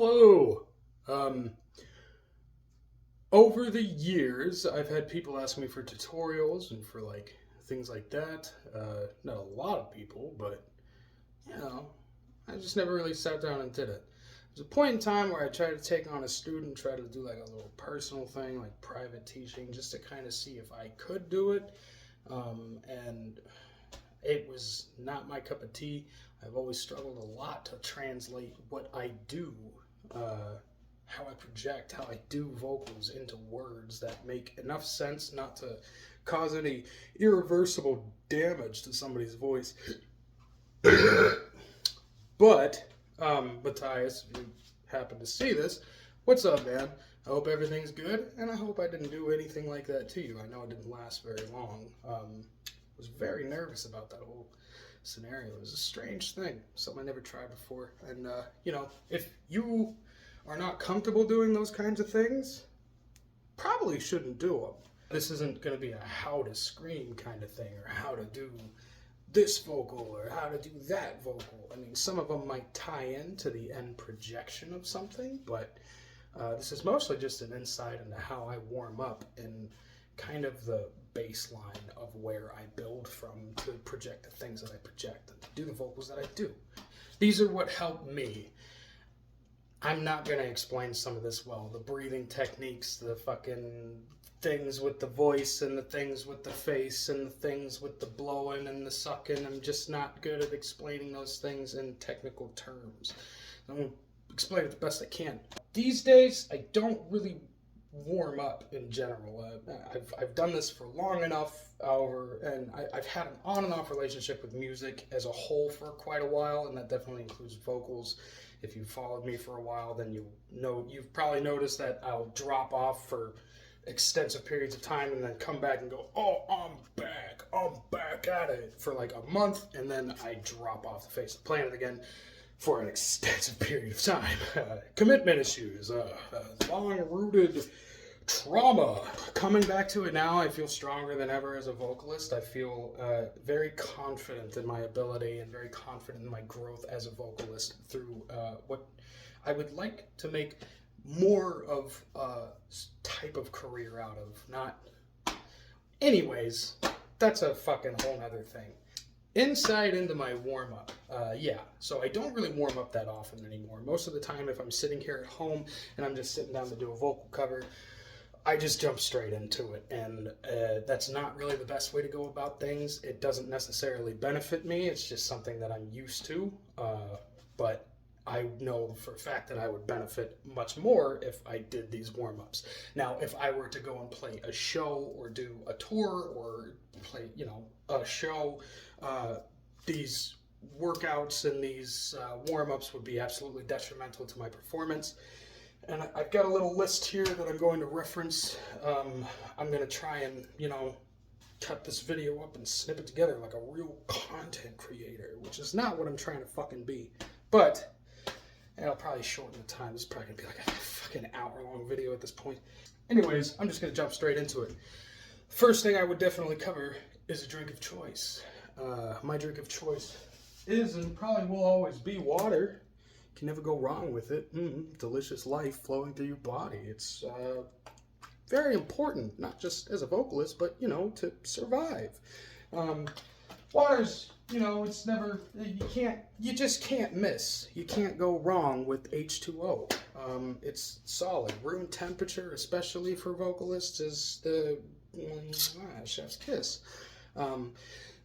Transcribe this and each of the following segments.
Hello. Um, Over the years, I've had people ask me for tutorials and for like things like that. Not a lot of people, but you know, I just never really sat down and did it. There's a point in time where I tried to take on a student, try to do like a little personal thing, like private teaching, just to kind of see if I could do it. And it was not my cup of tea. I've always struggled a lot to translate what I do, uh, how I project, how I do vocals into words that make enough sense not to cause any irreversible damage to somebody's voice. But, Matthias, if you happen to see this, what's up, man? I hope everything's good, and I hope I didn't do anything like that to you. I know it didn't last very long. Was very nervous about that whole scenario. It was a strange thing, something I never tried before. And, if you are not comfortable doing those kinds of things, probably shouldn't do them. This isn't going to be a how to scream kind of thing, or how to do this vocal, or how to do that vocal. I mean, some of them might tie into the end projection of something, but this is mostly just an insight into how I warm up and kind of the baseline of where I build from to project the things that I project and to do the vocals that I do. These are what help me. I'm not going to explain some of this well. The breathing techniques, the fucking things with the voice and the things with the face and the things with the blowing and the sucking. I'm just not good at explaining those things in technical terms. I'm going to explain it the best I can. These days, I don't really warm up in general. I've done this for long enough, however, and I've had an on and off relationship with music as a whole for quite a while, and that definitely includes vocals. If you've followed me for a while, then you've probably noticed that I'll drop off for extensive periods of time and then come back and go, oh, I'm back at it for like a month, and then I drop off the face of the planet again for an extensive period of time. Commitment issues, long-rooted trauma. Coming back to it now, I feel stronger than ever as a vocalist. I feel very confident in my ability and very confident in my growth as a vocalist through what I would like to make more of a type of career out of. Not. Anyways, that's a fucking whole nother thing. Insight into my warm-up. So I don't really warm up that often anymore. Most of the time, if I'm sitting here at home and I'm just sitting down to do a vocal cover, I just jump straight into it, and that's not really the best way to go about things. It doesn't necessarily benefit me. It's just something that I'm used to, but I know for a fact that I would benefit much more if I did these warm-ups. Now, if I were to go and play a show or do a tour or play, a show, these workouts and these warm-ups would be absolutely detrimental to my performance. And I've got a little list here that I'm going to reference. I'm going to try and, cut this video up and snip it together like a real content creator, which is not what I'm trying to fucking be. But I'll probably shorten the time. This is probably going to be like a fucking hour-long video at this point. Anyways, I'm just going to jump straight into it. First thing I would definitely cover is a drink of choice. My drink of choice is and probably will always be water. Can never go wrong with it. Delicious life flowing through your body. It's very important, not just as a vocalist, but, to survive. Water's, it's never, you just can't miss. You can't go wrong with H2O. It's solid. Room temperature, especially for vocalists, is the chef's kiss.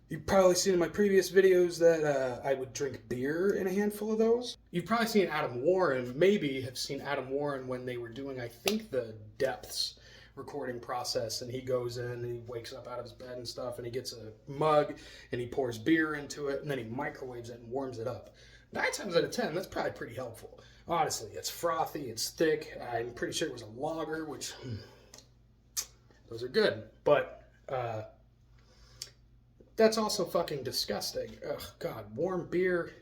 You've probably seen in my previous videos that I would drink beer in a handful of those. You've probably seen Adam Warren, maybe have seen Adam Warren when they were doing, I think, the Depths recording process, and he goes in and he wakes up out of his bed and stuff, and he gets a mug and he pours beer into it, and then he microwaves it and warms it up. 9 times out of 10, that's probably pretty helpful. Honestly, it's frothy, it's thick. I'm pretty sure it was a lager, which, those are good, but, that's also fucking disgusting. Ugh, God, warm beer,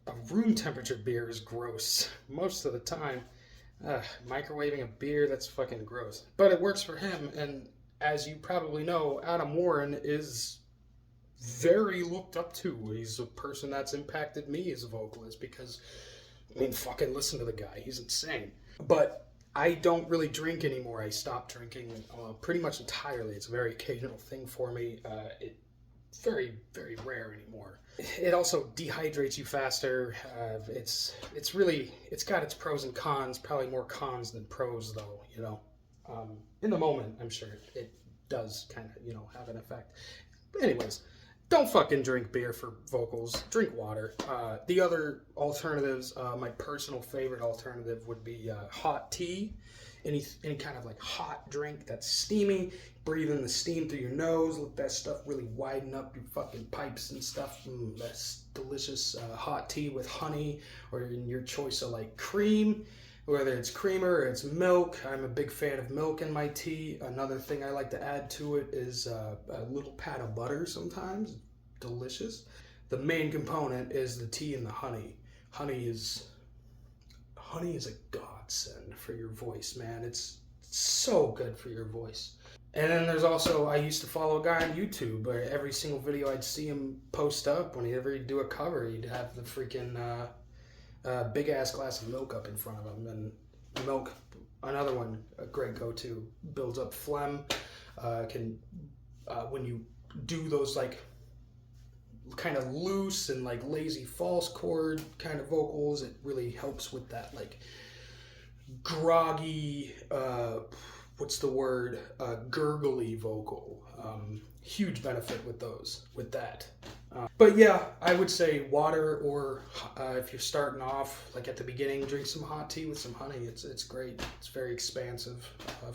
a room temperature beer is gross most of the time. Microwaving a beer, that's fucking gross. But it works for him, and as you probably know, Adam Warren is very looked up to. He's a person that's impacted me as a vocalist because I mean, fucking listen to the guy. He's insane. But I don't really drink anymore. I stopped drinking pretty much entirely. It's a very occasional thing for me. It's very, very rare anymore. It also dehydrates you faster. It's got its pros and cons. Probably more cons than pros, though. You know, in the moment, I'm sure it does kind of have an effect. But anyways, don't fucking drink beer for vocals. Drink water. The other alternatives, my personal favorite alternative would be hot tea. Any kind of like hot drink that's steamy. Breathe in the steam through your nose. Let that stuff really widen up your fucking pipes and stuff. That's delicious hot tea with honey, or in your choice of like cream. Whether it's creamer or it's milk. I'm a big fan of milk in my tea. Another thing I like to add to it is a little pat of butter sometimes. Delicious. The main component is the tea and the honey. Honey is a godsend for your voice, man. It's so good for your voice. And then there's also, I used to follow a guy on YouTube where every single video I'd see him post up, whenever he'd do a cover, he'd have the freaking big ass glass of milk up in front of him. And milk, another one, a great go-to, builds up phlegm. When you do those like kind of loose and like lazy false chord kind of vocals, it really helps with that like groggy, gurgly vocal. Huge benefit with that. But yeah, I would say water, or if you're starting off like at the beginning, drink some hot tea with some honey. It's great. It's very expansive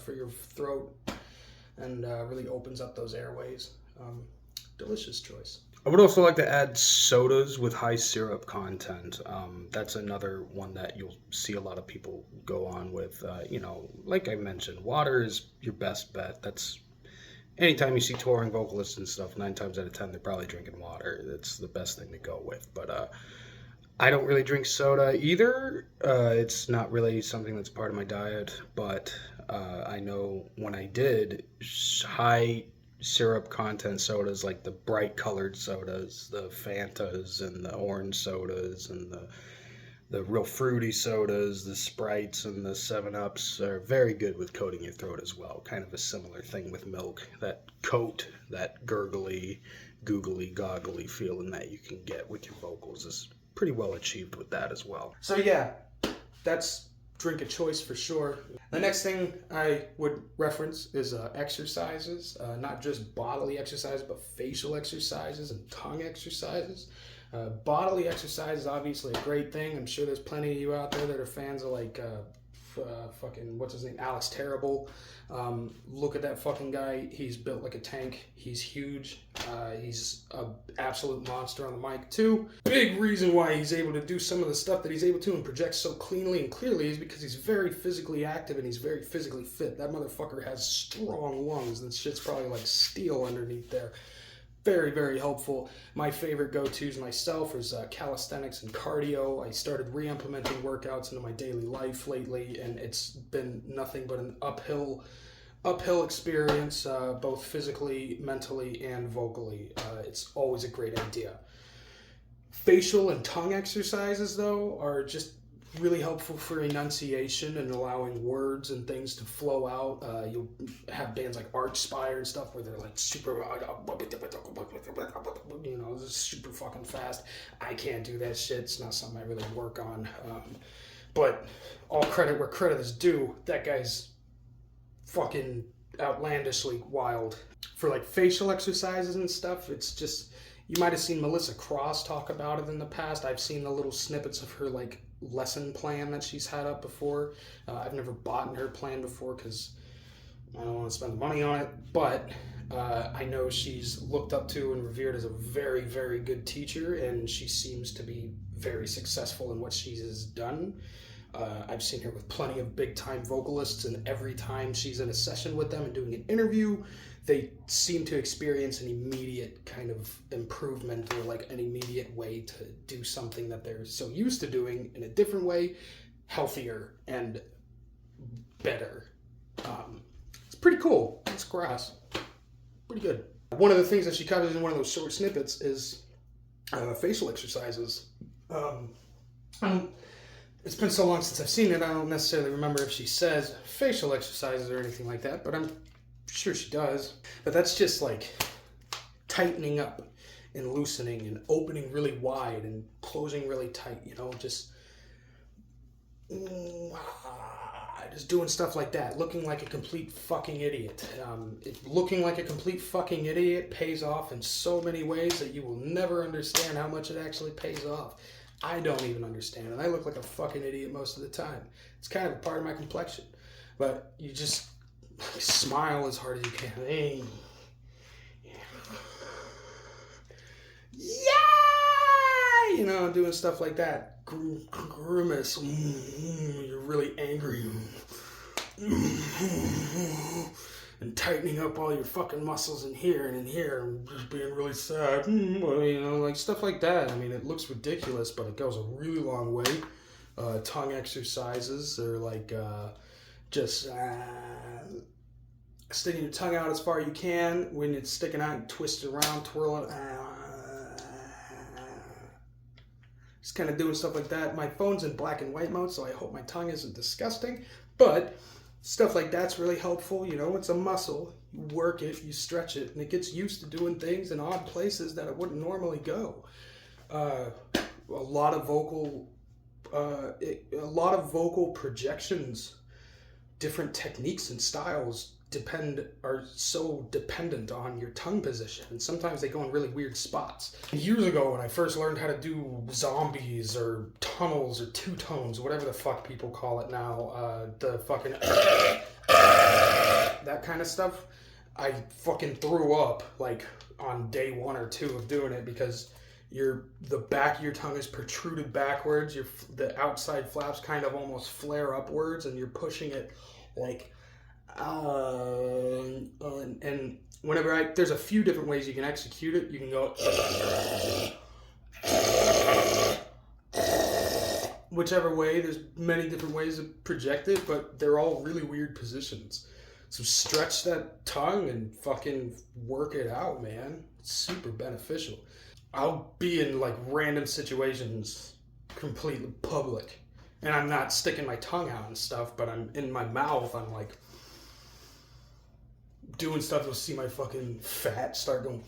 for your throat, and really opens up those airways. Delicious choice. I would also like to add sodas with high syrup content. That's another one that you'll see a lot of people go on with. Like I mentioned, water is your best bet. That's anytime you see touring vocalists and stuff, 9 times out of 10, they're probably drinking water. That's the best thing to go with. But I don't really drink soda either. It's not really something that's part of my diet. But I know when I did, high syrup content sodas like the bright colored sodas, the Fantas and the orange sodas and the real fruity sodas, the Sprites and the 7-Ups are very good with coating your throat as well. Kind of a similar thing with milk. That coat, that gurgly, googly, goggly feeling that you can get with your vocals is pretty well achieved with that as well. So yeah, that's drink of choice for sure. The next thing I would reference is exercises, not just bodily exercises, but facial exercises and tongue exercises. Bodily exercise is obviously a great thing. I'm sure there's plenty of you out there that are fans of like fucking, what's his name, Alex Terrible. Look at that fucking guy. He's built like a tank. He's huge. He's an absolute monster on the mic too. Big reason why he's able to do some of the stuff that he's able to and project so cleanly and clearly is because he's very physically active and he's very physically fit. That motherfucker has strong lungs. That shit's probably like steel underneath there. Very, very helpful. My favorite go-tos myself is calisthenics and cardio. I started re-implementing workouts into my daily life lately, and it's been nothing but an uphill experience, both physically, mentally, and vocally. It's always a great idea. Facial and tongue exercises, though, are just really helpful for enunciation and allowing words and things to flow out. You'll have bands like Archspire and stuff where they're like super, super fucking fast. I can't do that shit. It's not something I really work on. But all credit where credit is due. That guy's fucking outlandishly wild. For like facial exercises and stuff, it's just, you might have seen Melissa Cross talk about it in the past. I've seen the little snippets of her like lesson plan that she's had up before. I've never bought in her plan before because I don't want to spend the money on it, but I know she's looked up to and revered as a very, very good teacher, and she seems to be very successful in what she has done. I've seen her with plenty of big-time vocalists, and every time she's in a session with them and doing an interview, they seem to experience an immediate kind of improvement, or like an immediate way to do something that they're so used to doing in a different way, healthier and better. It's pretty cool. It's grass. Pretty good. One of the things that she covers in one of those short snippets is facial exercises. It's been so long since I've seen it, I don't necessarily remember if she says facial exercises or anything like that, but I'm sure she does. But that's just like tightening up and loosening and opening really wide and closing really tight, you know, just doing stuff like that, looking like a complete fucking idiot. Looking like a complete fucking idiot pays off in so many ways that you will never understand how much it actually pays off. I don't even understand, and I look like a fucking idiot most of the time. It's kind of a part of my complexion, but you just smile as hard as you can. Hey. Yeah, you know, doing stuff like that. Grimace. You're really angry. And tightening up all your fucking muscles in here and and just being really sad. You know, like stuff like that. I mean, it looks ridiculous, but it goes a really long way. Tongue exercises are like just sticking your tongue out as far as you can. When it's sticking out, you twist it around, twirl it. Just kind of doing stuff like that. My phone's in black and white mode, so I hope my tongue isn't disgusting. But stuff like that's really helpful. You know, it's a muscle. You work it, you stretch it, and it gets used to doing things in odd places that it wouldn't normally go. A lot of vocal projections, different techniques and styles are so dependent on your tongue position, and sometimes they go in really weird spots. Years ago, when I first learned how to do zombies or tunnels or two tones, whatever the fuck people call it now, the fucking that kind of stuff, I fucking threw up like on day 1 or 2 of doing it, because the back of your tongue is protruded backwards, the outside flaps kind of almost flare upwards, and you're pushing it like and whenever there's a few different ways you can execute it. You can go whichever way. There's many different ways to project it, but they're all really weird positions. So stretch that tongue and fucking work it out, man. It's super beneficial. I'll be in like random situations, completely public, and I'm not sticking my tongue out and stuff, but I'm in my mouth, I'm like doing stuff. You'll see my fucking fat start going.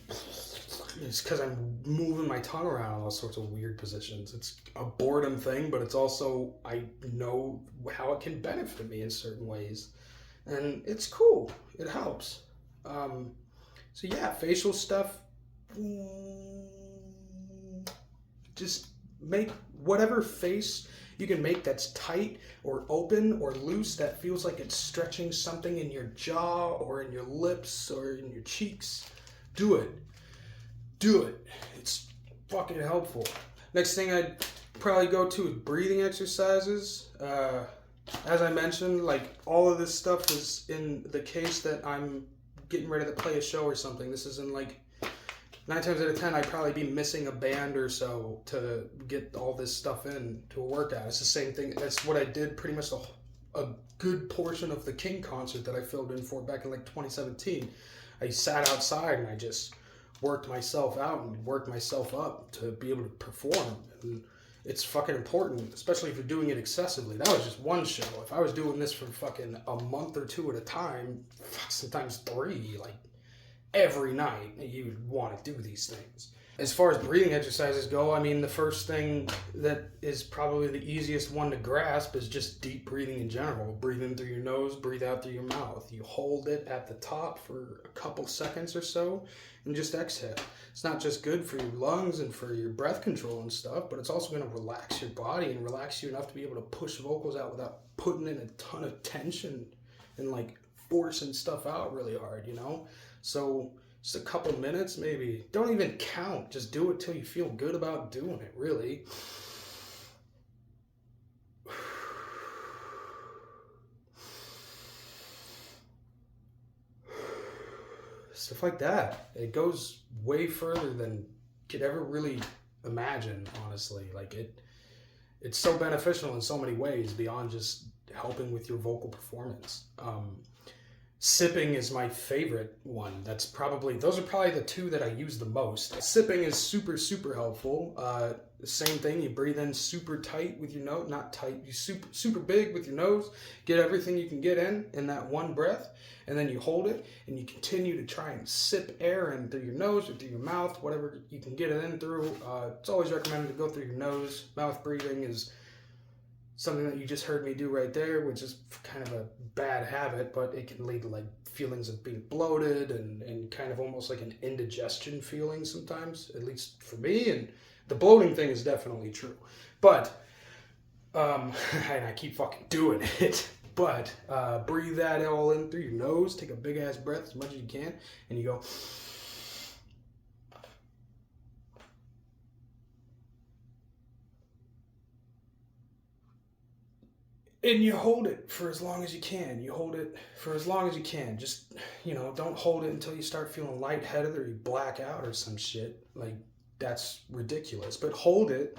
It's because I'm moving my tongue around in all sorts of weird positions. It's a boredom thing, but it's also, I know how it can benefit me in certain ways, and it's cool. It helps. So yeah, facial stuff. Just make whatever face you can make that's tight or open or loose, that feels like it's stretching something in your jaw or in your lips or in your cheeks. Do it. Do it. It's fucking helpful. Next thing I'd probably go to is breathing exercises. As I mentioned, like all of this stuff is in the case that I'm getting ready to play a show or something. This is in like 9 times out of 10, I'd probably be missing a band or so to get all this stuff in to a workout. It's the same thing. That's what I did pretty much a good portion of the King concert that I filled in for back in like 2017. I sat outside and I just worked myself out and worked myself up to be able to perform. And it's fucking important, especially if you're doing it excessively. That was just one show. If I was doing this for fucking a month or 2 at a time, sometimes 3, like every night, you want to do these things. As far as breathing exercises go, I mean, the first thing that is probably the easiest one to grasp is just deep breathing in general. Breathe in through your nose, breathe out through your mouth. You hold it at the top for a couple seconds or so and just exhale. It's not just good for your lungs and for your breath control and stuff, but it's also going to relax your body and relax you enough to be able to push vocals out without putting in a ton of tension and like forcing stuff out really hard, you know? So just a couple minutes, maybe. Don't even count. Just do it till you feel good about doing it, really. Stuff like that. It goes way further than you could ever really imagine, honestly. Like it's so beneficial in so many ways beyond just helping with your vocal performance. Sipping is my favorite one. Those are probably the 2 that I use the most. Sipping is super, super helpful. The same thing, you breathe in super tight with your nose, not tight, you super big with your nose, get everything you can get in that one breath, and then you hold it, and you continue to try and sip air in through your nose or through your mouth, whatever you can get it in through. It's always recommended to go through your nose. Mouth breathing is something that you just heard me do right there, which is kind of a bad habit, but it can lead to like feelings of being bloated and kind of almost like an indigestion feeling sometimes, at least for me. And the bloating thing is definitely true, but and I keep fucking doing it. But breathe that all in through your nose. Take a big ass breath as much as you can, and you go. And you hold it for as long as you can. You hold it for as long as you can. Just, don't hold it until you start feeling lightheaded or you black out or some shit. Like, that's ridiculous. But hold it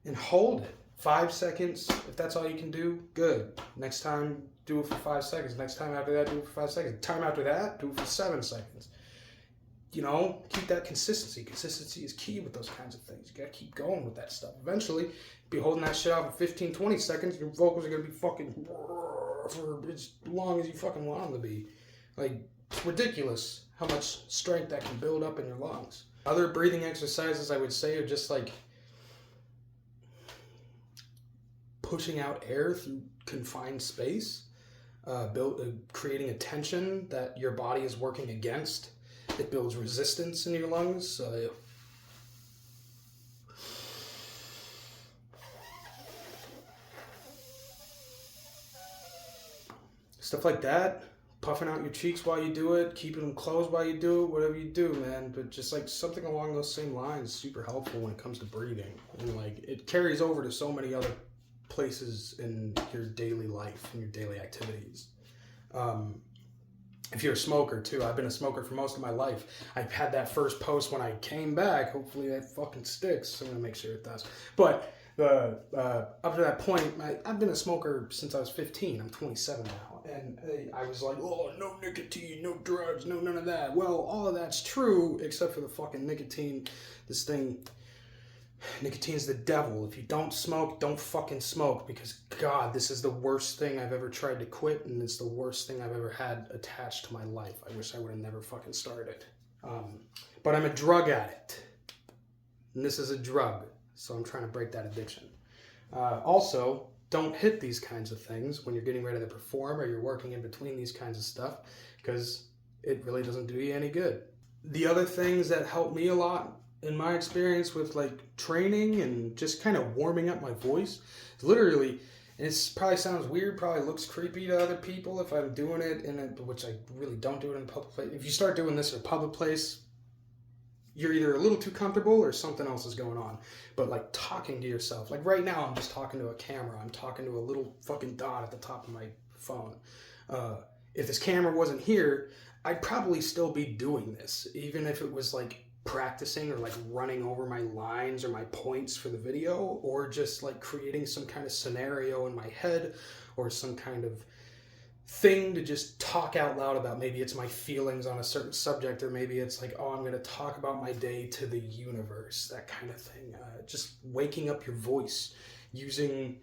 and hold it. 5 seconds, if that's all you can do, good. Next time, do it for 5 seconds. Next time after that, do it for 5 seconds. Time after that, do it for 7 seconds. Keep that consistency. Consistency is key with those kinds of things. You gotta keep going with that stuff. Eventually, be holding that shit out for 15, 20 seconds, your vocals are gonna be fucking for as long as you fucking want them to be. Like, it's ridiculous how much strength that can build up in your lungs. Other breathing exercises I would say are just like pushing out air through confined space, creating a tension that your body is working against. It builds resistance in your lungs. Stuff like that. Puffing out your cheeks while you do it, keeping them closed while you do it, whatever you do, man. But just like something along those same lines is super helpful when it comes to breathing. And like it carries over to so many other places in your daily life and your daily activities. If you're a smoker too, I've been a smoker for most of my life. I've had that first post when I came back. Hopefully that fucking sticks. I'm gonna make sure it does. But up to that point, I've been a smoker since I was 15. I'm 27 now. And I was like, oh, no nicotine, no drugs, no none of that. Well, all of that's true, except for the fucking nicotine. This thing, nicotine's the devil. If you don't smoke, don't fucking smoke. Because, God, this is the worst thing I've ever tried to quit. And it's the worst thing I've ever had attached to my life. I wish I would have never fucking started. But I'm a drug addict. And this is a drug. So I'm trying to break that addiction. Also, don't hit these kinds of things when you're getting ready to perform or you're working in between these kinds of stuff, because it really doesn't do you any good. The other things that help me a lot in my experience with like training and just kind of warming up my voice is literally, and it probably sounds weird, probably looks creepy to other people if I'm doing it which I really don't do it in a public place. If you start doing this in a public place, you're either a little too comfortable or something else is going on. But like talking to yourself, like right now I'm just talking to a camera. I'm talking to a little fucking dot at the top of my phone. If this camera wasn't here, I'd probably still be doing this, even if it was like practicing or like running over my lines or my points for the video, or just like creating some kind of scenario in my head or some kind of thing to just talk out loud about. Maybe it's my feelings on a certain subject, or maybe it's like, oh, I'm going to talk about my day to the universe, that kind of thing. Just waking up your voice, using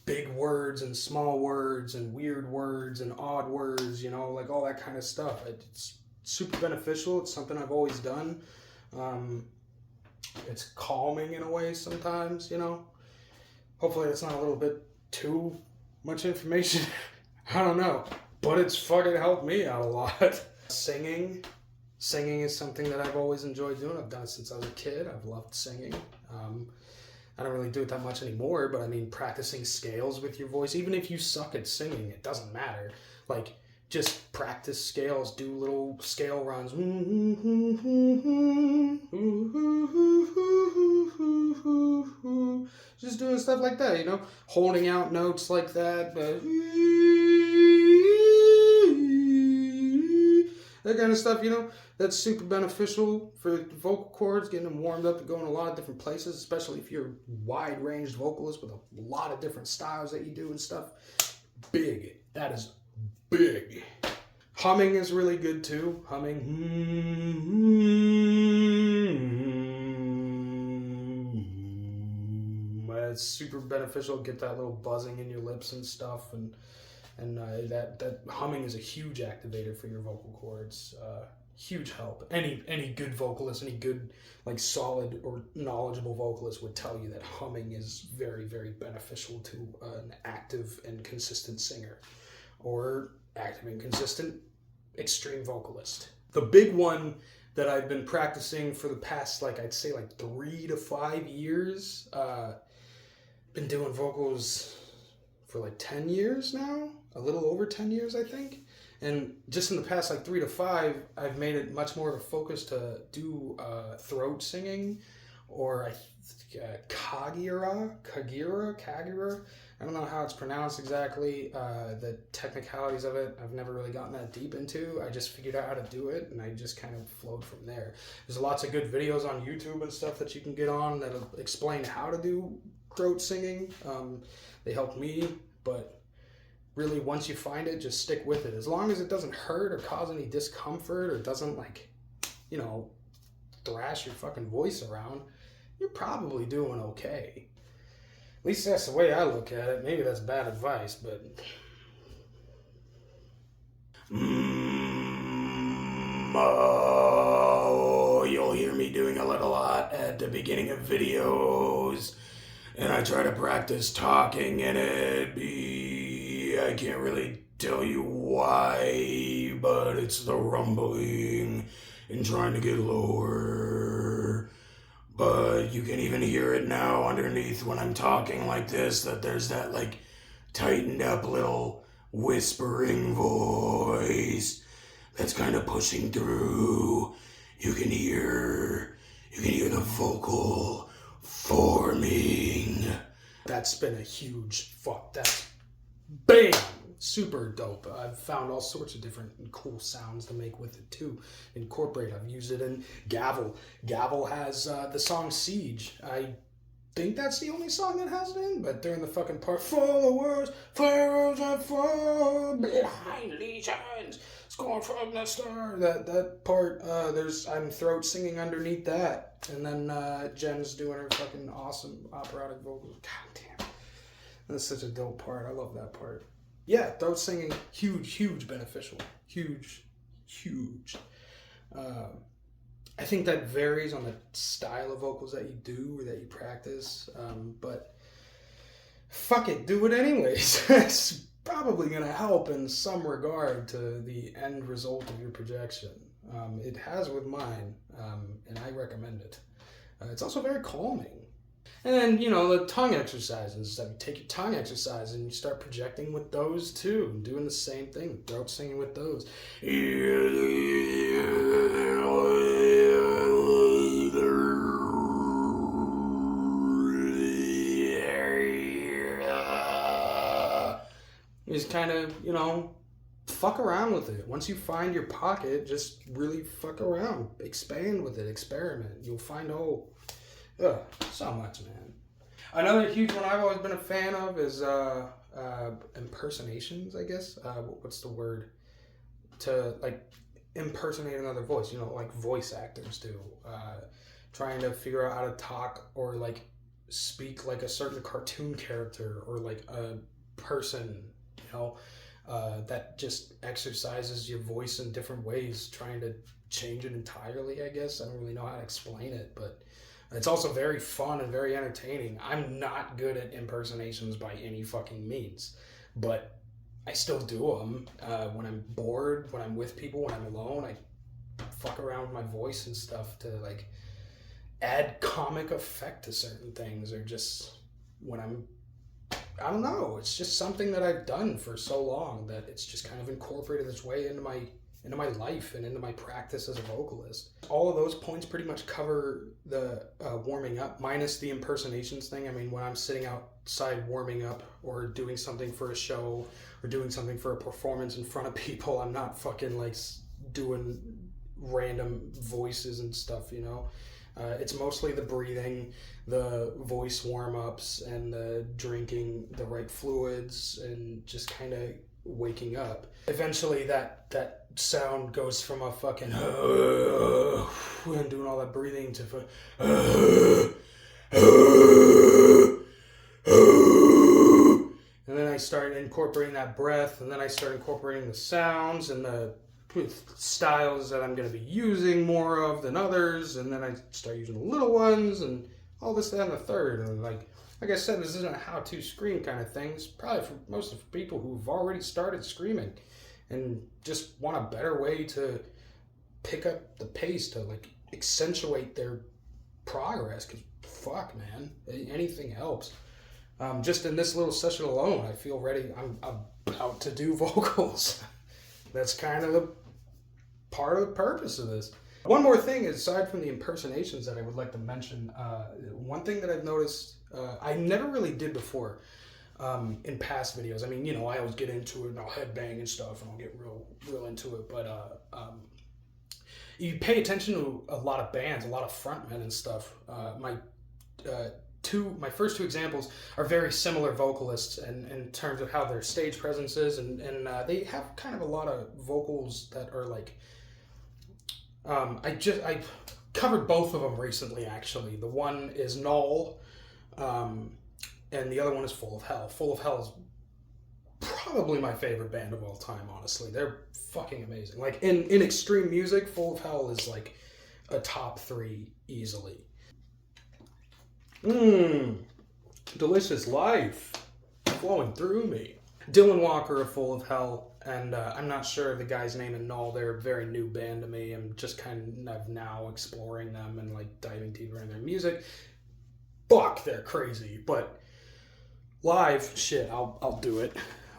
big words and small words and weird words and odd words, like all that kind of stuff. It's super beneficial. It's something I've always done. It's calming in a way sometimes, Hopefully it's not a little bit too much information. I don't know, but it's fucking helped me out a lot. Singing is something that I've always enjoyed doing. I've done it since I was a kid. I've loved singing. I don't really do it that much anymore, but I mean, practicing scales with your voice, even if you suck at singing, it doesn't matter. Like, just practice scales, do little scale runs. Just doing stuff like that, holding out notes like that. That kind of stuff, that's super beneficial for vocal cords, getting them warmed up and going a lot of different places, especially if you're a wide-ranged vocalist with a lot of different styles that you do and stuff. Big. That is big. Humming is really good too. Humming. it's super beneficial. Get that little buzzing in your lips and stuff, and that humming is a huge activator for your vocal cords. Huge help. Any good vocalist, any good like solid or knowledgeable vocalist would tell you that humming is very, very beneficial to an active and consistent singer, or active and consistent extreme vocalist. The big one that I've been practicing for the past, like, I'd say like 3 to 5 years. Been doing vocals for like 10 years now, a little over 10 years, I think. And just in the past like 3 to 5, I've made it much more of a focus to do throat singing, or Kagira. I don't know how it's pronounced exactly. The technicalities of it, I've never really gotten that deep into. I just figured out how to do it, and I just kind of flowed from there. There's lots of good videos on YouTube and stuff that you can get on that'll explain how to do throat singing. They helped me, but really, once you find it, just stick with it. As long as it doesn't hurt or cause any discomfort or doesn't, like, you know, thrash your fucking voice around, you're probably doing okay. At least that's the way I look at it. Maybe that's bad advice, but... you'll hear me doing a little lot at the beginning of videos, and I try to practice talking in it. I can't really tell you why, but it's the rumbling and trying to get lower. But you can even hear it now underneath when I'm talking like this, that there's that like tightened up little whispering voice that's kind of pushing through. You can hear the vocal forming. That's been a huge fuck. That's bam! Super dope. I've found all sorts of different cool sounds to make with it too. Incorporate. I've used it in Gavel. Gavel has the song Siege. I think that's the only song that has it in, but during the fucking part, followers, pharaohs and fall behind legions, scorn from the star. That part, I'm throat singing underneath that, and then Jen's doing her fucking awesome operatic vocals. God damn. That's such a dope part. I love that part. Yeah, throat singing, huge beneficial. Huge. I think that varies on the style of vocals that you do or that you practice. But fuck it, do it anyways. It's probably going to help in some regard to the end result of your projection. It has with mine, and I recommend it. It's also very calming. And then, you know, the tongue exercises. You take your tongue exercise and you start projecting with those too, and doing the same thing, throat singing with those. Just kind of, you know, fuck around with it. Once you find your pocket, just really fuck around. Expand with it, experiment. You'll find, so much, man. Another huge one I've always been a fan of is impersonations, I guess. What's the word? To, like, impersonate another voice, you know, like voice actors do. Trying to figure out how to talk or, like, speak like a certain cartoon character or, like, a person, you know, that just exercises your voice in different ways, trying to change it entirely, I guess. I don't really know how to explain it, but it's also very fun and very entertaining. I'm not good at impersonations by any fucking means, but I still do them. When I'm bored, when I'm with people, when I'm alone, I fuck around with my voice and stuff to, like, add comic effect to certain things, or just when I don't know, it's just something that I've done for so long that it's just kind of incorporated its way into my life and into my practice as a vocalist. All of those points pretty much cover the warming up, minus the impersonations thing. I mean, when I'm sitting outside warming up or doing something for a show or doing something for a performance in front of people, I'm not fucking like doing random voices and stuff, you know? It's mostly the breathing, the voice warm-ups, and the drinking the right fluids, and just kind of waking up. Eventually that sound goes from a fucking and doing all that breathing to start incorporating that breath, and then I start incorporating the sounds and the styles that I'm going to be using more of than others, and then I start using the little ones and all this, that, and the third. And like I said, this isn't a how-to scream kind of thing. It's probably for most of the people who've already started screaming and just want a better way to pick up the pace, to like accentuate their progress, because fuck, man, anything helps. Just in this little session alone, I feel ready. I'm about to do vocals. That's kind of the part of the purpose of this. One more thing, aside from the impersonations, that I would like to mention. One thing that I've noticed, I never really did before in past videos. I mean, you know, I always get into it and I'll headbang and stuff and I'll get real into it. But you pay attention to a lot of bands, a lot of frontmen and stuff. My first two examples are very similar vocalists in terms of how their stage presence is, and they have kind of a lot of vocals that are like, I covered both of them recently, actually. The one is Null, and the other one is Full of Hell. Full of Hell is probably my favorite band of all time, honestly. They're fucking amazing. Like, in extreme music, Full of Hell is like a top 3 easily. Delicious life flowing through me. Dylan Walker of Full of Hell, and I'm not sure of the guy's name in Null. They're a very new band to me. I'm just kind of now exploring them and like diving deeper in their music. Fuck, they're crazy, but live, shit, I'll do it.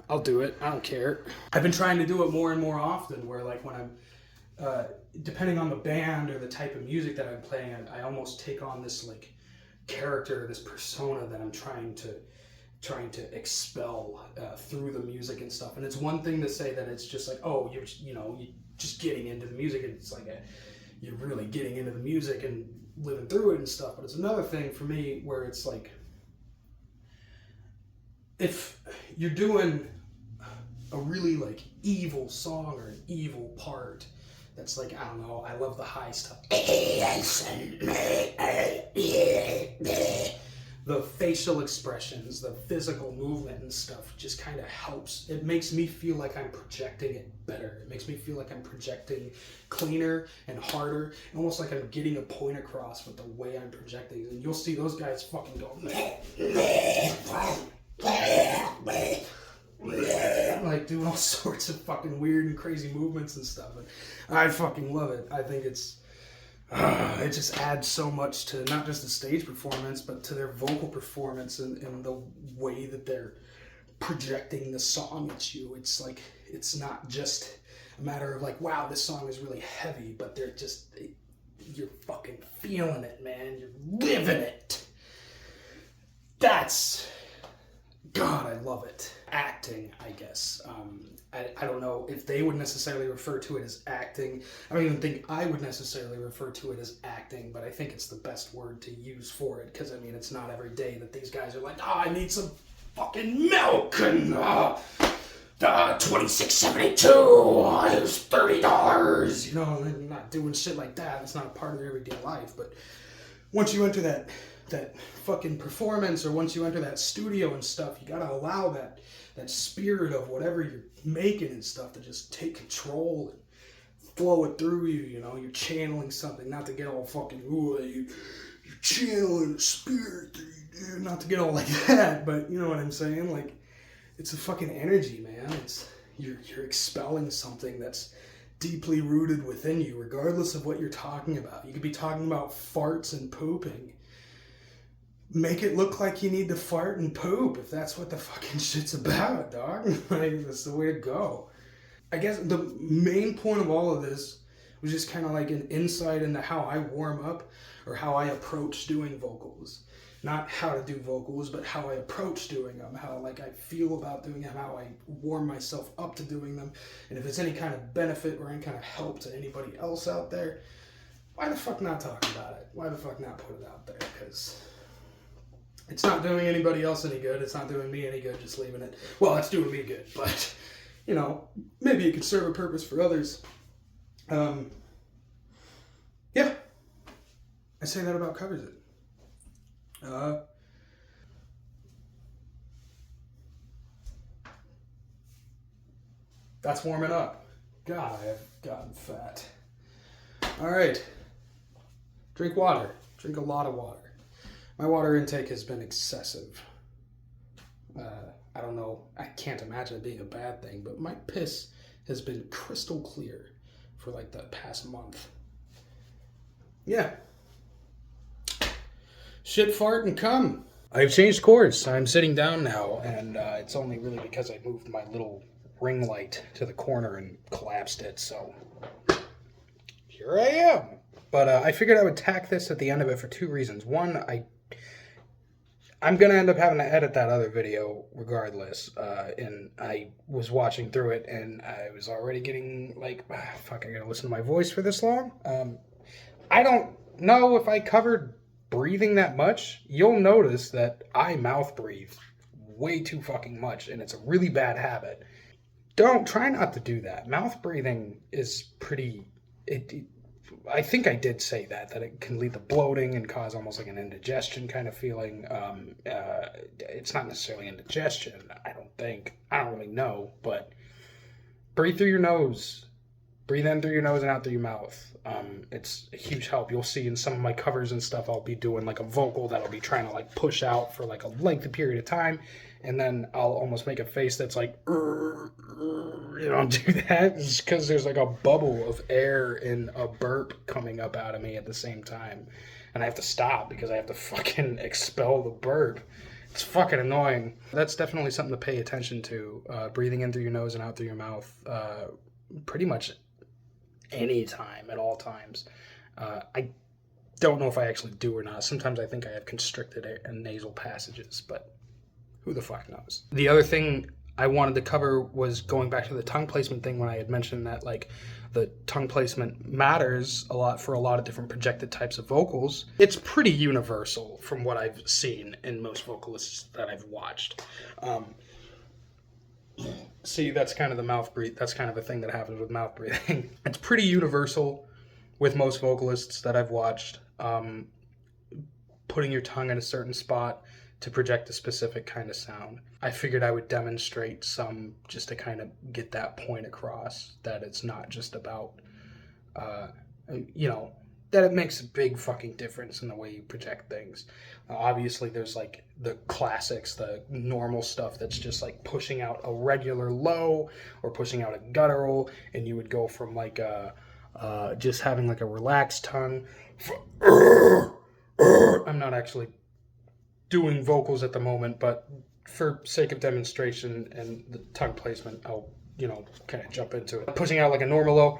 I'll do it. I don't care. I've been trying to do it more and more often, where like when I'm depending on the band or the type of music that I'm playing, I almost take on this like character, this persona that I'm trying to expel through the music and stuff. And it's one thing to say that it's just like, oh, you're just getting into the music, and it's like you're really getting into the music and living through it and stuff. But it's another thing for me where it's like, if you're doing a really like evil song or an evil part that's like, I don't know, I love the high stuff. The facial expressions, the physical movement and stuff just kind of helps. It makes me feel like I'm projecting it better. It makes me feel like I'm projecting cleaner and harder, almost like I'm getting a point across with the way I'm projecting. And you'll see those guys fucking go like doing all sorts of fucking weird and crazy movements and stuff. And I fucking love it. I think it just adds so much to not just the stage performance, but to their vocal performance and the way that they're projecting the song at you. It's like, it's not just a matter of like, wow, this song is really heavy, but you're fucking feeling it, man. You're living it. God, I love it. Acting, I guess. I don't know if they would necessarily refer to it as acting. I don't even think I would necessarily refer to it as acting, but I think it's the best word to use for it, because I mean, it's not every day that these guys are like, I need some fucking milk, and $26.72, it's $30, you know, and they're not doing shit like that. It's not a part of their everyday life. But once you enter that fucking performance, or once you enter that studio and stuff, you gotta allow that spirit of whatever you're making and stuff to just take control and flow it through you. You know, you're channeling something, not to get all fucking, you're channeling a spirit, not to get all like that, but you know what I'm saying? Like, it's a fucking energy, man. You're expelling something that's deeply rooted within you, regardless of what you're talking about. You could be talking about farts and pooping. Make it look like you need to fart and poop, if that's what the fucking shit's about, dog. Like, that's the way to go. I guess the main point of all of this was just kind of like an insight into how I warm up, or how I approach doing vocals. Not how to do vocals, but how I approach doing them, how like I feel about doing them, how I warm myself up to doing them. And if it's any kind of benefit or any kind of help to anybody else out there, why the fuck not talk about it? Why the fuck not put it out there? Because it's not doing anybody else any good. It's not doing me any good just leaving it. Well, it's doing me good, but, you know, maybe it could serve a purpose for others. Yeah. I say that about covers it. That's warming up. God, I've gotten fat. All right. Drink water. Drink a lot of water. My water intake has been excessive. I don't know. I can't imagine it being a bad thing, but my piss has been crystal clear for like the past month. Yeah. Shit, fart, and cum. I've changed course. I'm sitting down now, and it's only really because I moved my little ring light to the corner and collapsed it, so here I am. But I figured I would tack this at the end of it for two reasons. One, I'm going to end up having to edit that other video regardless, and I was watching through it, and I was already getting like, fuck, I got to listen to my voice for this long? I don't know if I covered breathing that much. You'll notice that I mouth breathe way too fucking much, and it's a really bad habit. Try not to do that. Mouth breathing is pretty... I think I did say that it can lead to bloating and cause almost like an indigestion kind of feeling. It's not necessarily indigestion, I don't think. I don't really know, but breathe through your nose. Breathe in through your nose and out through your mouth. It's a huge help. You'll see in some of my covers and stuff, I'll be doing like a vocal that I'll be trying to like push out for like a lengthy period of time. And then I'll almost make a face that's like, do that. It's because there's like a bubble of air and a burp coming up out of me at the same time. And I have to stop because I have to fucking expel the burp. It's fucking annoying. That's definitely something to pay attention to. Breathing in through your nose and out through your mouth. Pretty much any time, at all times. I don't know if I actually do or not. Sometimes I think I have constricted and nasal passages, but who the fuck knows? The other thing I wanted to cover was going back to the tongue placement thing when I had mentioned that like the tongue placement matters a lot for a lot of different projected types of vocals. It's pretty universal from what I've seen in most vocalists that I've watched. See, that's kind of the mouth breathe. That's kind of a thing that happens with mouth breathing. It's pretty universal with most vocalists that I've watched. Putting your tongue in a certain spot to project a specific kind of sound. I figured I would demonstrate some just to kind of get that point across, that it's not just about, that it makes a big fucking difference in the way you project things. Obviously, there's like the classics, the normal stuff that's just like pushing out a regular low or pushing out a guttural, and you would go from like just having like a relaxed tongue. I'm not actually doing vocals at the moment, but for sake of demonstration and the tongue placement, I'll, kind of jump into it. Pushing out like a normal low.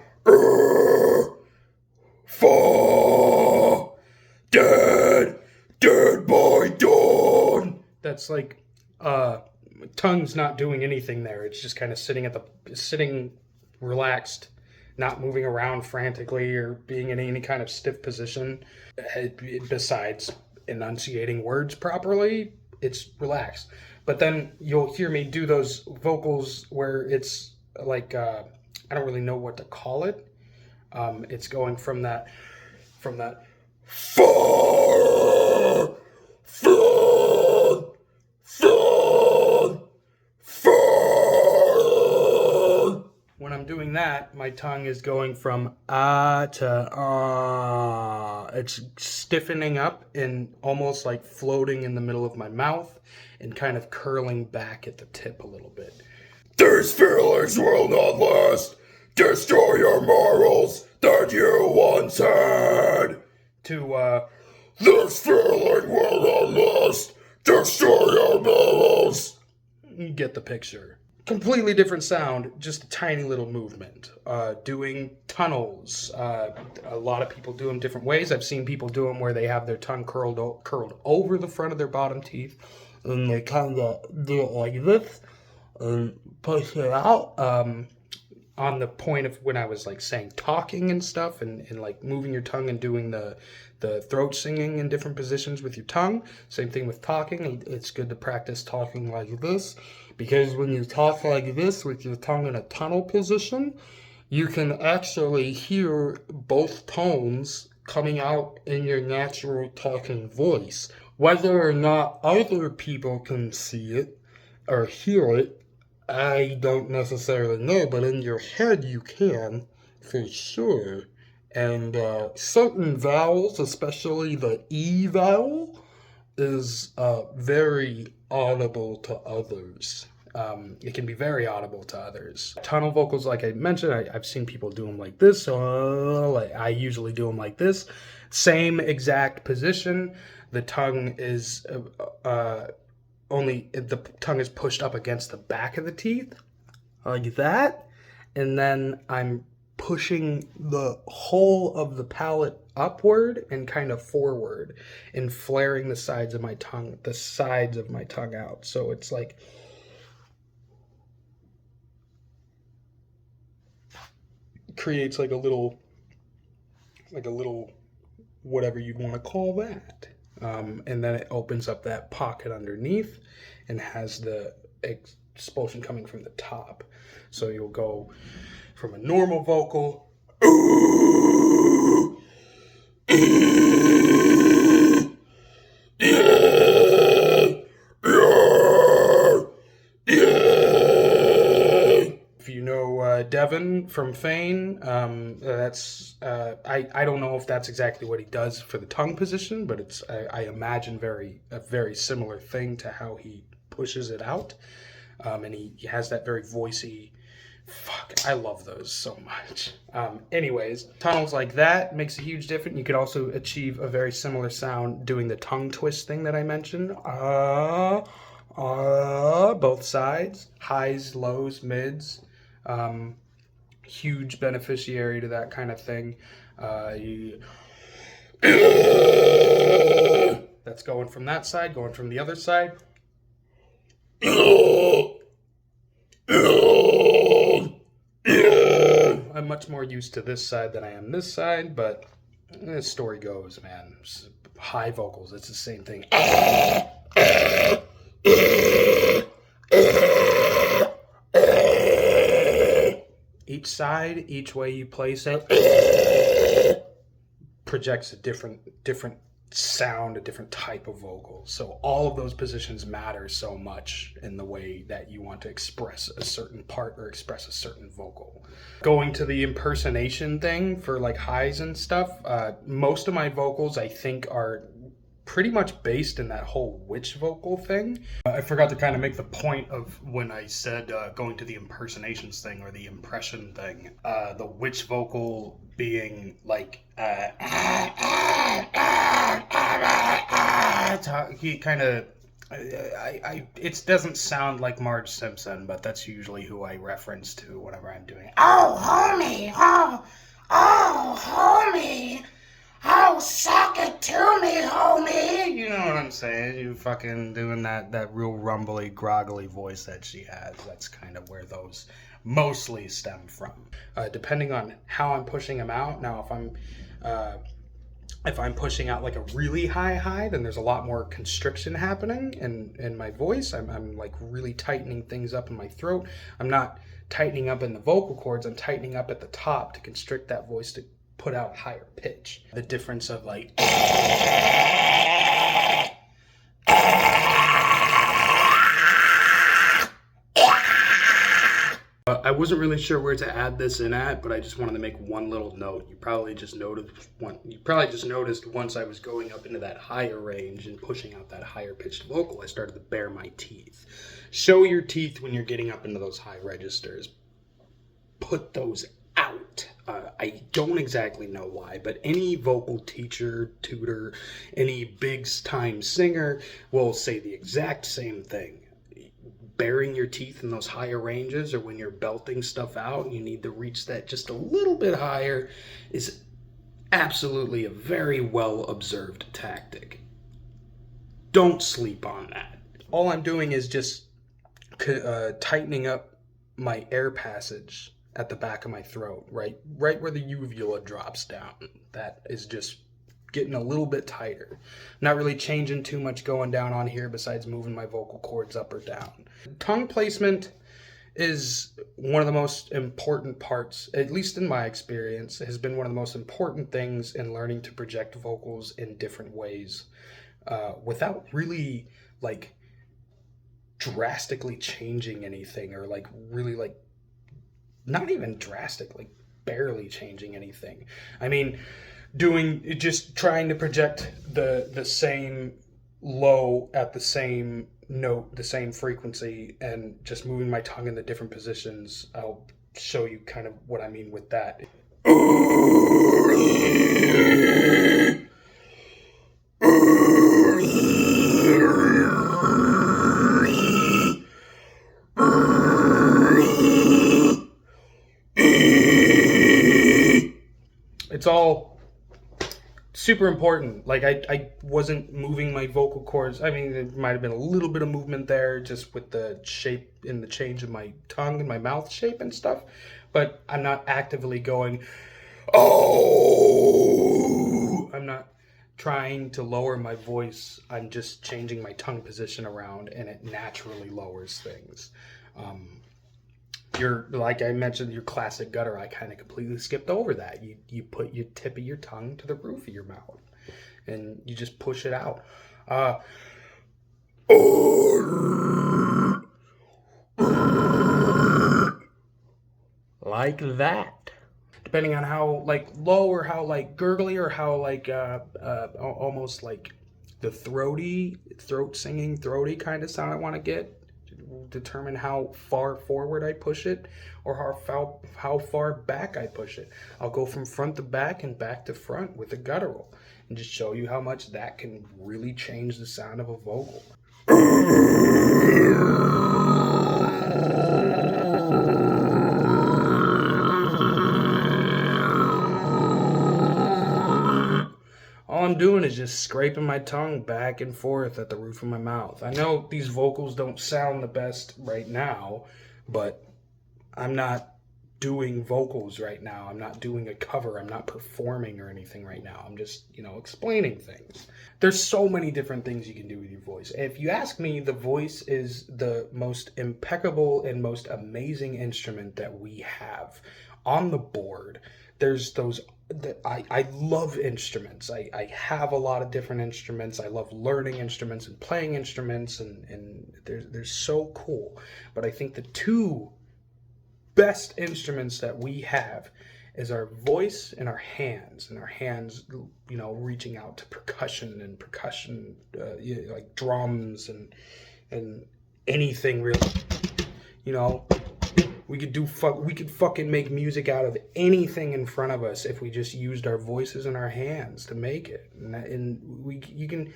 Fa, dead boy done. That's like, tongue's not doing anything there. It's just kind of sitting relaxed, not moving around frantically or being in any kind of stiff position. Besides enunciating words properly, it's relaxed. But then you'll hear me do those vocals where it's like, I don't really know what to call it. It's going from that when I'm doing that, my tongue is going from ah to ah. It's stiffening up and almost like floating in the middle of my mouth and kind of curling back at the tip a little bit. These feelings will not last. Destroy your morals that you once had. This feeling will not last. Destroy your morals. You get the picture. Completely different sound, just a tiny little movement. Doing tunnels. A lot of people do them different ways. I've seen people do them where they have their tongue curled over the front of their bottom teeth, and they kind of do it like this and push it out. On the point of when I was like saying talking and stuff and like moving your tongue and doing the throat singing in different positions with your tongue. Same thing with talking. It's good to practice talking like this, because when you talk like this with your tongue in a tunnel position, you can actually hear both tones coming out in your natural talking voice. Whether or not other people can see it or hear it, I don't necessarily know, but in your head you can, for sure. And certain vowels, especially the E vowel, is very audible to others. It can be very audible to others. Tunnel vocals, like I mentioned, I've seen people do them like this, so I usually do them like this. Same exact position. The tongue is only the tongue is pushed up against the back of the teeth, like that, and then I'm pushing the whole of the palate upward and kind of forward and flaring the sides of my tongue out. So it's like creates like a little whatever you'd want to call that. And then it opens up that pocket underneath and has the expulsion coming from the top. So you'll go from a normal vocal if you know Devin from Fane, that's I don't know if that's exactly what he does for the tongue position, but it's I imagine a very similar thing to how he pushes it out, and he has that very voicey. Fuck, I love those so much. Anyways, tunnels like that makes a huge difference. You could also achieve a very similar sound doing the tongue twist thing that I mentioned. Both sides, highs, lows, mids. Huge beneficiary to that kind of thing. That's going from that side, going from the other side. I'm much more used to this side than I am this side, but the story goes, man. High vocals, it's the same thing. Each side, each way you place it, projects a different sound, a different type of vocal. So all of those positions matter so much in the way that you want to express a certain part or express a certain vocal. Going to the impersonation thing for like highs and stuff, most of my vocals I think are pretty much based in that whole witch vocal thing. I forgot to kind of make the point of when I said going to the impersonations thing or the impression thing. The witch vocal being like he kind of it doesn't sound like Marge Simpson, but that's usually who I reference to whenever I'm doing it. Oh homie, oh homie, oh suck it to me homie, you know what I'm saying? You fucking doing that real rumbly groggly voice that she has. That's kind of where those mostly stem from, depending on how I'm pushing them out. Now if I'm pushing out like a really high, then there's a lot more constriction happening in my voice. I'm like really tightening things up in my throat. I'm not tightening up in the vocal cords. I'm tightening up at the top to constrict that voice to put out higher pitch. The difference of like I wasn't really sure where to add this in at, but I just wanted to make one little note. You probably just noticed once I was going up into that higher range and pushing out that higher pitched vocal, I started to bare my teeth. Show your teeth when you're getting up into those high registers. Put those out. I don't exactly know why, but any vocal teacher, tutor, any big time singer will say the exact same thing. Baring your teeth in those higher ranges, or when you're belting stuff out, you need to reach that just a little bit higher, is absolutely a very well observed tactic. Don't sleep on that. All I'm doing is just tightening up my air passage at the back of my throat, right where the uvula drops down. That is just getting a little bit tighter. Not really changing too much going down on here besides moving my vocal cords up or down. Tongue placement is one of the most important parts, at least in my experience, has been one of the most important things in learning to project vocals in different ways, without really like drastically changing anything, or like really like not even drastic, like barely changing anything. I mean, just trying to project the same low at the same note, the same frequency, and just moving my tongue in the different positions. I'll show you kind of what I mean with that. It's all super important. Like I wasn't moving my vocal cords. I mean, there might have been a little bit of movement there just with the shape and the change of my tongue and my mouth shape and stuff, but I'm not actively going, oh, I'm not trying to lower my voice. I'm just changing my tongue position around, and it naturally lowers things. Like I mentioned, your classic gutter, I kind of completely skipped over that. You put your tip of your tongue to the roof of your mouth, and you just push it out. Like that. Depending on how like low or how like gurgly or how like almost like the throat singing throaty kind of sound I want to get, determine how far forward I push it or how far back I push it. I'll go from front to back and back to front with a guttural and just show you how much that can really change the sound of a vocal. All I'm doing is just scraping my tongue back and forth at the roof of my mouth. I know these vocals don't sound the best right now, but I'm not doing vocals right now. I'm not doing a cover. I'm not performing or anything right now. I'm just, explaining things. There's so many different things you can do with your voice. If you ask me, the voice is the most impeccable and most amazing instrument that we have on the board. There's those I love instruments. I have a lot of different instruments. I love learning instruments and playing instruments, and they're so cool. But I think the two best instruments that we have is our voice and our hands. Reaching out to percussion like drums and anything really. We could fucking make music out of anything in front of us if we just used our voices and our hands to make it. You can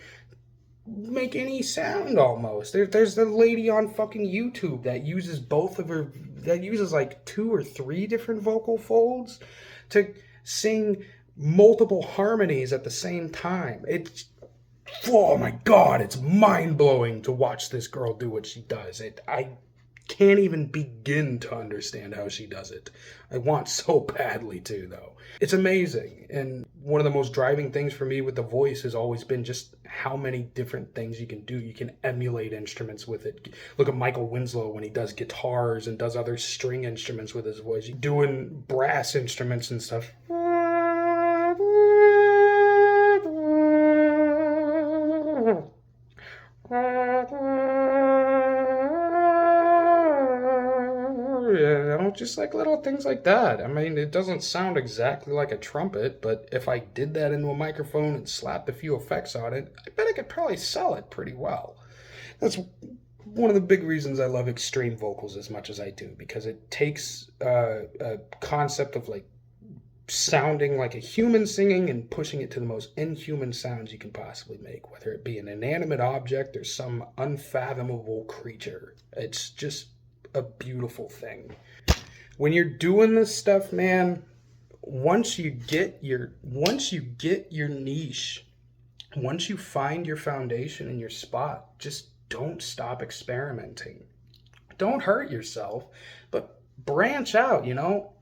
make any sound almost. There's the lady on fucking YouTube that uses like 2 or 3 different vocal folds to sing multiple harmonies at the same time. Oh my God, it's mind-blowing to watch this girl do what she does. I can't even begin to understand how she does it. I want so badly to, though. It's amazing. And one of the most driving things for me with the voice has always been just how many different things you can do. You can emulate instruments with it. Look at Michael Winslow when he does guitars and does other string instruments with his voice. Doing brass instruments and stuff. Just like little things like that. I mean, it doesn't sound exactly like a trumpet, but if I did that into a microphone and slapped a few effects on it, I bet I could probably sell it pretty well. That's one of the big reasons I love extreme vocals as much as I do, because it takes a concept of like sounding like a human singing and pushing it to the most inhuman sounds you can possibly make, whether it be an inanimate object or some unfathomable creature. It's just a beautiful thing. When you're doing this stuff, man, once you get your niche, once you find your foundation and your spot, just don't stop experimenting. Don't hurt yourself, but branch out,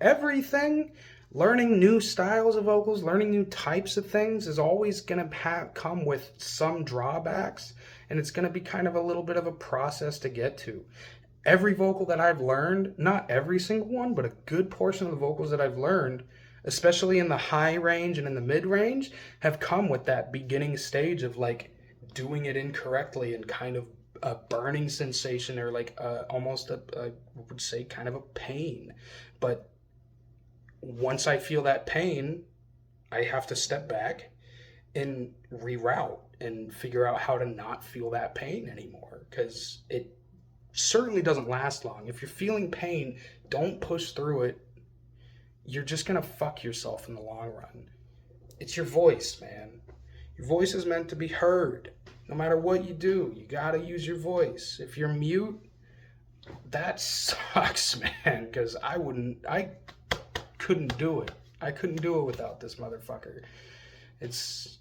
everything. Learning new styles of vocals, learning new types of things is always going to come with some drawbacks, and it's going to be kind of a little bit of a process to get to. Every vocal that I've learned, not every single one, but a good portion of the vocals that I've learned, especially in the high range and in the mid range, have come with that beginning stage of like doing it incorrectly and kind of a burning sensation, or like almost I would say kind of a pain. But once I feel that pain, I have to step back and reroute and figure out how to not feel that pain anymore, because it certainly doesn't last long. If you're feeling pain, don't push through it. You're just gonna fuck yourself in the long run. It's your voice, man. Your voice is meant to be heard. No matter what you do, you gotta use your voice. If you're mute, that sucks, man, because I couldn't do it. I couldn't do it without this motherfucker. It's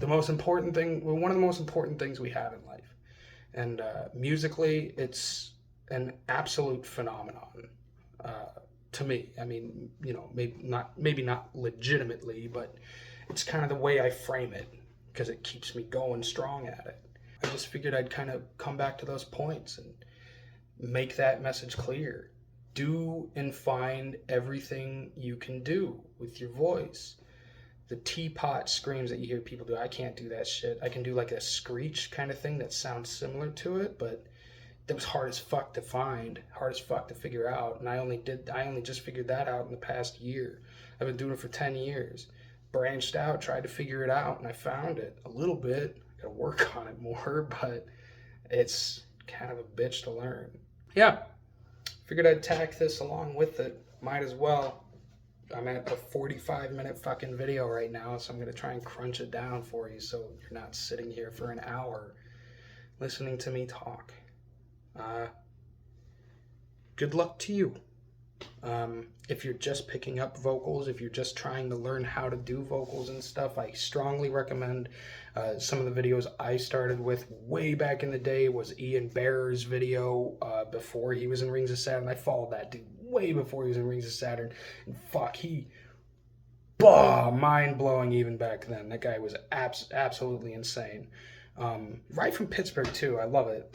the most important thing, well, one of the most important things we have in life. And musically, it's an absolute phenomenon to me. I mean, you know, maybe not legitimately, but it's kind of the way I frame it, because it keeps me going strong at it. I just figured I'd kind of come back to those points and make that message clear. Do and find everything you can do with your voice. The teapot screams that you hear people do, I can't do that shit. I can do like a screech kind of thing that sounds similar to it, but that was hard as fuck to find, hard as fuck to figure out. And I only just figured that out in the past year. I've been doing it for 10 years. Branched out, tried to figure it out, and I found it a little bit. I gotta work on it more, but it's kind of a bitch to learn. Yeah, figured I'd tack this along with it. Might as well. I'm at a 45-minute fucking video right now, so I'm going to try and crunch it down for you so you're not sitting here for an hour listening to me talk. Good luck to you. If you're just picking up vocals, if you're just trying to learn how to do vocals and stuff, I strongly recommend some of the videos I started with way back in the day was Ian Bearer's video before he was in Rings of Saturn. I followed that dude way before he was in Rings of Saturn, and fuck, mind-blowing even back then. That guy was absolutely insane. Right from Pittsburgh too. I love it.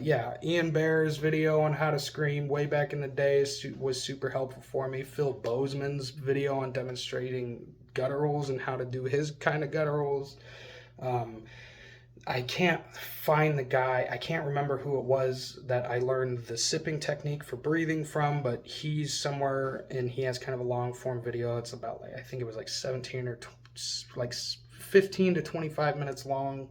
Yeah, Ian Bearer's video on how to scream way back in the day was super helpful for me. Phil Bozeman's video on demonstrating gutturals and how to do his kind of gutturals. I can't find the guy. I can't remember who it was that I learned the sipping technique for breathing from, but he's somewhere and he has kind of a long form video. It's about I think it was like 17 or 15 to 25 minutes long.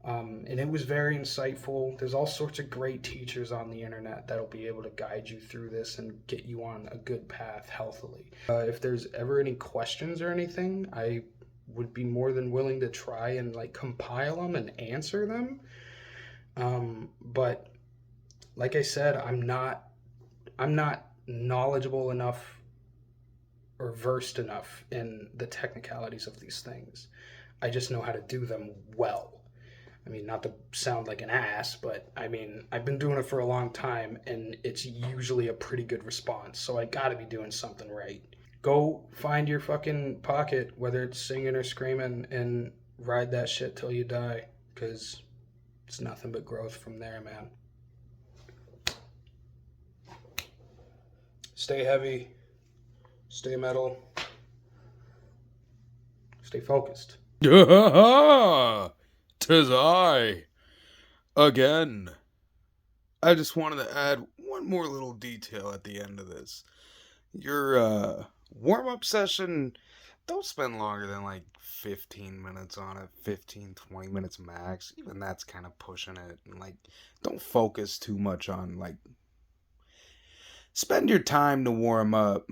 And it was very insightful. There's all sorts of great teachers on the internet that'll be able to guide you through this and get you on a good path healthily. If there's ever any questions or anything, I would be more than willing to try and compile them and answer them. But like I said, I'm not knowledgeable enough or versed enough in the technicalities of these things. I just know how to do them well. I mean, not to sound like an ass, but I mean, I've been doing it for a long time and it's usually a pretty good response. So I gotta be doing something right. Go find your fucking pocket, whether it's singing or screaming, and ride that shit till you die, because it's nothing but growth from there, man. Stay heavy, stay metal, stay focused. 'Tis I again. I just wanted to add one more little detail at the end of this. Your warm-up session, don't spend longer than 15 minutes on it, 15, 20 minutes max. Even that's kind of pushing it. And don't focus too much on spend your time to warm up,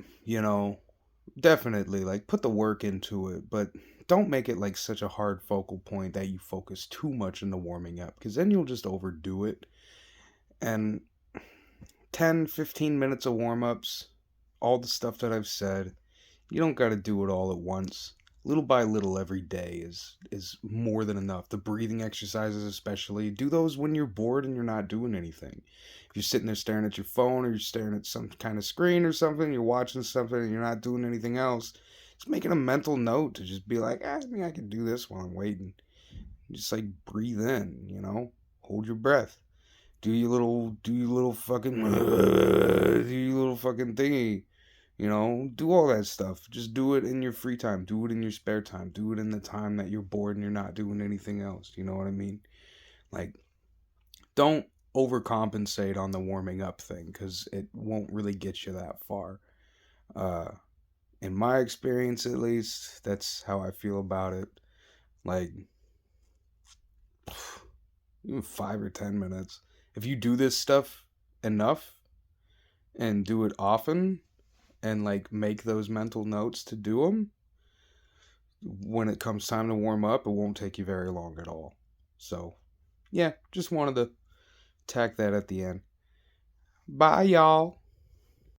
definitely put the work into it, but don't make it such a hard focal point that you focus too much in the warming up, because then you'll just overdo it. And 10, 15 minutes of warm-ups, all the stuff that I've said, you don't got to do it all at once. Little by little every day is more than enough. The breathing exercises especially, do those when you're bored and you're not doing anything. If you're sitting there staring at your phone or you're staring at some kind of screen or something, you're watching something and you're not doing anything else, just making a mental note to just be I think I can do this while I'm waiting. Just breathe in, hold your breath. Do your little fucking thingy. Do all that stuff. Just do it in your free time. Do it in your spare time. Do it in the time that you're bored and you're not doing anything else. You know what I mean? don't overcompensate on the warming up thing because it won't really get you that far. In my experience, at least, that's how I feel about it. Like, even 5 or 10 minutes. If you do this stuff enough and do it often and like make those mental notes to do them, when it comes time to warm up, it won't take you very long at all. So, yeah, just wanted to tack that at the end. Bye, y'all.